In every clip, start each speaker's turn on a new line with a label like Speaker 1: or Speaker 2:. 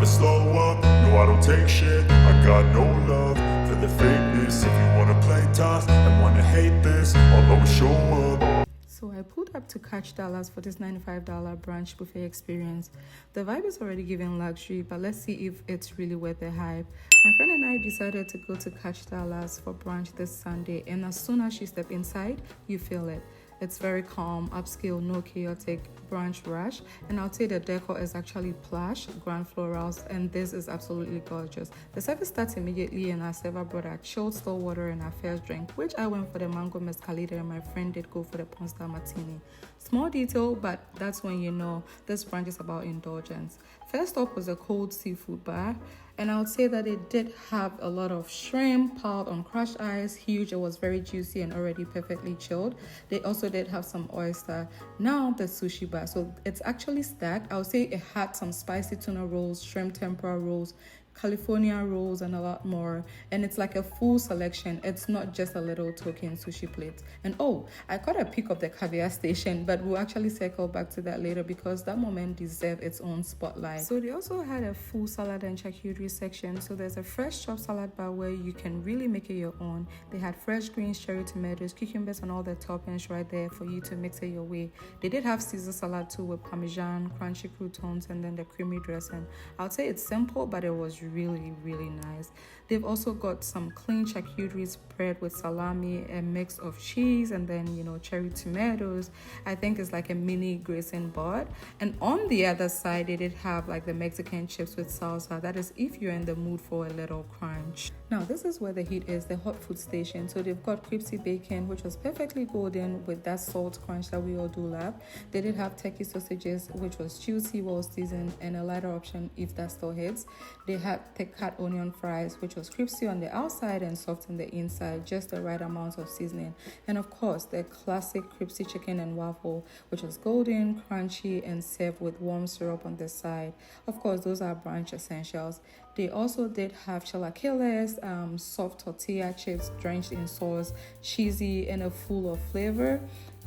Speaker 1: slow up. No, I don't take shit, I got no love for the fakeness. If you wanna play tough and wanna hate this, I'll always show up.
Speaker 2: So I pulled up to catch Dallas for this $95 brunch buffet experience. The vibe is already giving luxury, but let's see if it's really worth the hype. My friend and I decided to go to catch Dallas for brunch this Sunday, and as soon as you step inside, you feel it. It's very calm, upscale, no chaotic brunch rush, and I'll say the decor is actually plush, grand florals, and this is absolutely gorgeous. The service starts immediately, and our server brought our chilled still water and our first drink, which I went for the mango mescalita, and my friend did go for the Ponsta martini. Small detail, but that's when you know this brunch is about indulgence. First up was a cold seafood bar, and I would say that it did have a lot of shrimp piled on crushed ice, huge. It was very juicy and already perfectly chilled. They also did have some oyster. Now the sushi bar, so it's actually stacked. I would say it had some spicy tuna rolls, shrimp tempura rolls, California rolls, and a lot more, and it's like a full selection. It's not just a little token sushi plate. And oh, I caught a peek of the caviar station, but we'll actually circle back to that later because that moment deserved its own spotlight. So they also had a full salad and charcuterie section. So there's a fresh chopped salad bar where you can really make it your own. They had fresh greens, cherry tomatoes, cucumbers, and all the toppings right there for you to mix it your way. They did have Caesar salad too with parmesan, crunchy croutons, and then the creamy dressing. I'd say it's simple, but it was really nice. They've also got some clean charcuterie spread with salami, a mix of cheese, and then cherry tomatoes. I think it's like a mini gracing board. And on the other side, they did have like the Mexican chips with salsa. That is if you're in the mood for a little crunch. Now this is where the heat is, the hot food station. So they've got crispy bacon, which was perfectly golden with that salt crunch that we all do love. They did have turkey sausages, which was juicy, well seasoned, and a lighter option if that still hits. They had thick cut onion fries, which was crispy on the outside and soft on the inside, just the right amount of seasoning. And of course, the classic crispy chicken and waffle, which was golden, crunchy, and served with warm syrup on the side. Of course, those are brunch essentials. They also did have chilaquiles, soft tortilla chips drenched in sauce, cheesy and full of flavor.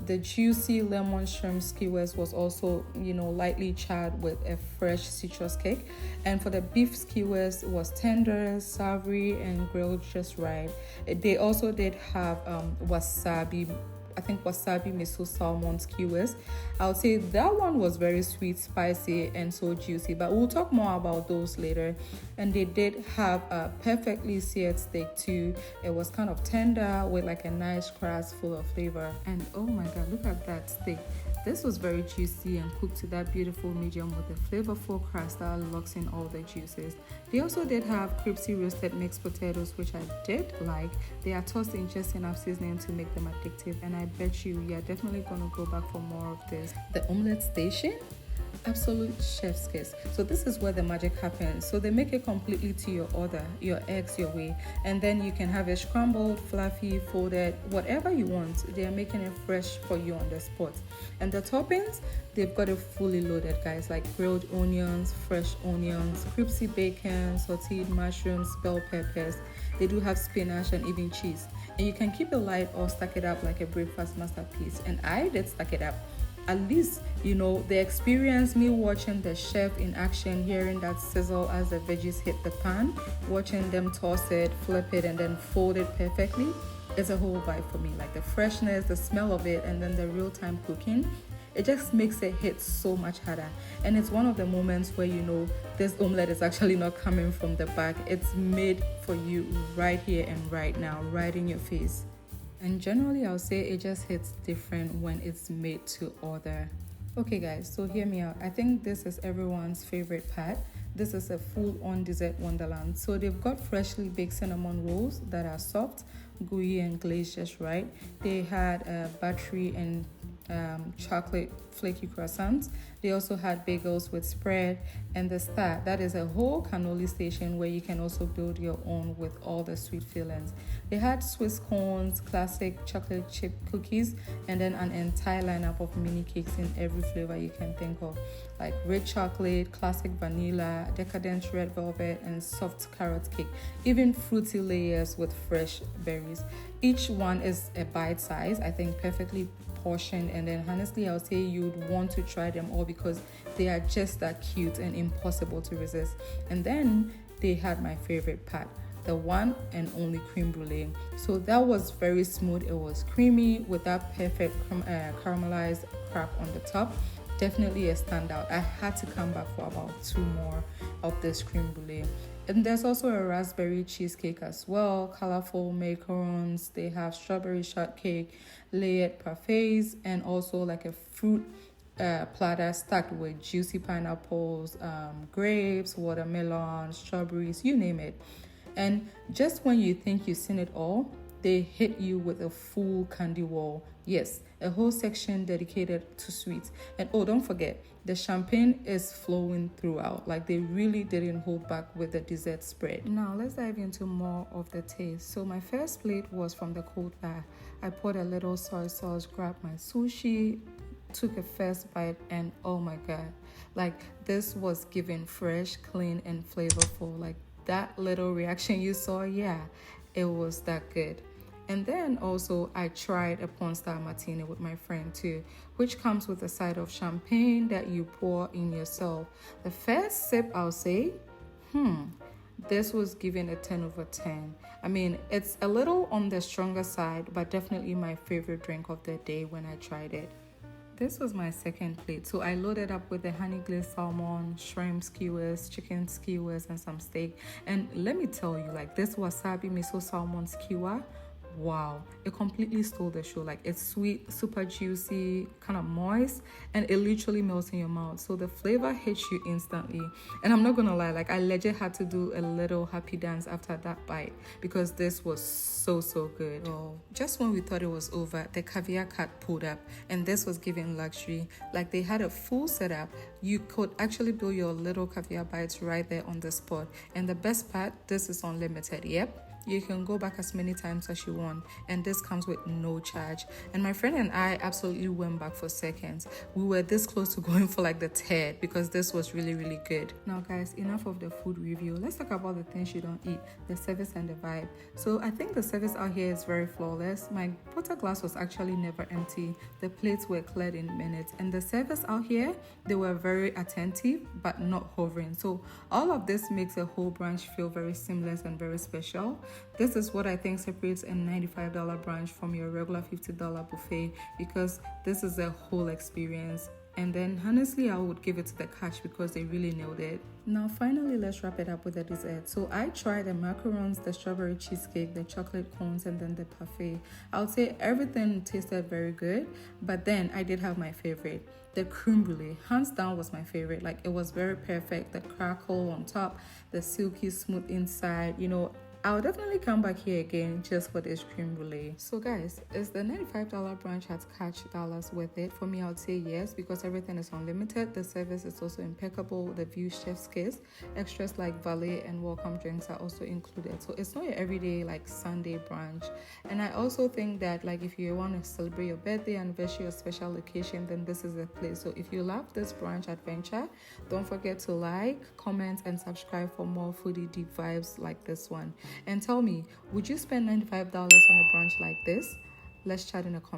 Speaker 2: The juicy lemon shrimp skewers was also, lightly charred with a fresh citrus kick. And for the beef skewers, it was tender, savory, and grilled just right. They also did have wasabi miso salmon skewers. I would say that one was very sweet, spicy, and so juicy, but we'll talk more about those later. And they did have a perfectly seared steak too. It was kind of tender with like a nice crust full of flavor. And oh my god, look at that steak. This was very juicy and cooked to that beautiful medium with a flavorful crust that locks in all the juices. They also did have crispy roasted mixed potatoes, which I did like. They are tossed in just enough seasoning to make them addictive, and I bet you're definitely gonna go back for more of this. The omelette station, absolute chef's kiss. So this is where the magic happens. So they make it completely to your order, your eggs your way, and then you can have it scrambled, fluffy, folded, whatever you want. They are making it fresh for you on the spot. And the toppings, they've got it fully loaded, guys, like grilled onions, fresh onions, crispy bacon, sauteed mushrooms, bell peppers. They do have spinach and even cheese, and you can keep it light or stack it up like a breakfast masterpiece. And I did stack it up. At least, the experience, me watching the chef in action, hearing that sizzle as the veggies hit the pan, watching them toss it, flip it, and then fold it perfectly, it's a whole vibe for me. Like the freshness, the smell of it, and then the real-time cooking, it just makes it hit so much harder. And it's one of the moments where this omelette is actually not coming from the back. It's made for you right here and right now, right in your face. And generally, I'll say it just hits different when it's made to order. Okay guys, so hear me out. I think this is everyone's favorite part. This is a full-on dessert wonderland. So they've got freshly baked cinnamon rolls that are soft, gooey, and glazed just right. They had buttery and chocolate flaky croissants. They also had bagels with spread, and the star, that is a whole cannoli station where you can also build your own with all the sweet fillings. They had Swiss cones, classic chocolate chip cookies, and then an entire lineup of mini cakes in every flavor you can think of, like rich chocolate, classic vanilla, decadent red velvet, and soft carrot cake, even fruity layers with fresh berries. Each one is a bite size, I think perfectly portion, and then honestly I would say you'd want to try them all because they are just that cute and impossible to resist. And then they had my favorite part, the one and only creme brulee. So that was very smooth. It was creamy with that perfect caramelized crack on the top. Definitely a standout. I had to come back for about 2 more of this creme brulee. And there's also a raspberry cheesecake as well, colorful macarons. They have strawberry shortcake, layered parfaits, and also like a fruit platter stacked with juicy pineapples, grapes, watermelon, strawberries, you name it. And just when you think you've seen it all, they hit you with a full candy wall. Yes, a whole section dedicated to sweets. And oh, don't forget, the champagne is flowing throughout. Like, they really didn't hold back with the dessert spread. Now let's dive into more of the taste. So my first plate was from the cold bar. I poured a little soy sauce, grabbed my sushi, took a first bite, and oh my god, like, this was given fresh, clean, and flavorful. Like, that little reaction you saw, yeah, it was that good. And then also I tried a porn star martini with my friend too, which comes with a side of champagne that you pour in yourself. The first sip, I'll say, this was given a 10 over 10. I mean, it's a little on the stronger side, but definitely my favorite drink of the day when I tried it. This was my second plate. So I loaded up with the honey glazed salmon, shrimp skewers, chicken skewers, and some steak. And let me tell you, like, this wasabi miso salmon skewer, wow, it completely stole the show. Like, it's sweet, super juicy, kind of moist, and it literally melts in your mouth. So the flavor hits you instantly. And I'm not gonna lie, like, I legit had to do a little happy dance after that bite because this was so good. Oh, just when we thought it was over, the caviar cart pulled up, and this was giving luxury. Like, they had a full setup. You could actually build your little caviar bites right there on the spot. And the best part, this is unlimited. Yep, you can go back as many times as you want, and this comes with no charge. And my friend and I absolutely went back for seconds. We were this close to going for like the third because this was really good. Now guys, enough of the food review. Let's talk about the things you don't eat, the service and the vibe. So I think the service out here is very flawless. My water glass was actually never empty. The plates were cleared in minutes, and the service out here, they were very attentive but not hovering. So all of this makes a whole brunch feel very seamless and very special. This is what I think separates a $95 brunch from your regular $50 buffet, because this is a whole experience. And then honestly, I would give it to the catch because they really nailed it. Now finally, let's wrap it up with the dessert. So I tried the macarons, the strawberry cheesecake, the chocolate cones, and then the parfait. I would say everything tasted very good, but then I did have my favorite. The creme brulee, hands down, was my favorite. Like, it was very perfect. The crackle on top, the silky smooth inside, you know, I'll definitely come back here again just for this creme brulee. So guys, is the $95 brunch at Catch Dallas worth it? For me, I would say yes, because everything is unlimited. The service is also impeccable. The view, chef's kiss. Extras like valet and welcome drinks are also included. So it's not your everyday like Sunday brunch. And I also think that, like, if you want to celebrate your birthday, anniversary, or special occasion, then this is the place. So if you love this brunch adventure, don't forget to like, comment, and subscribe for more foodie deep vibes like this one. And tell me, would you spend $95 on a brunch like this? Let's chat in the comments.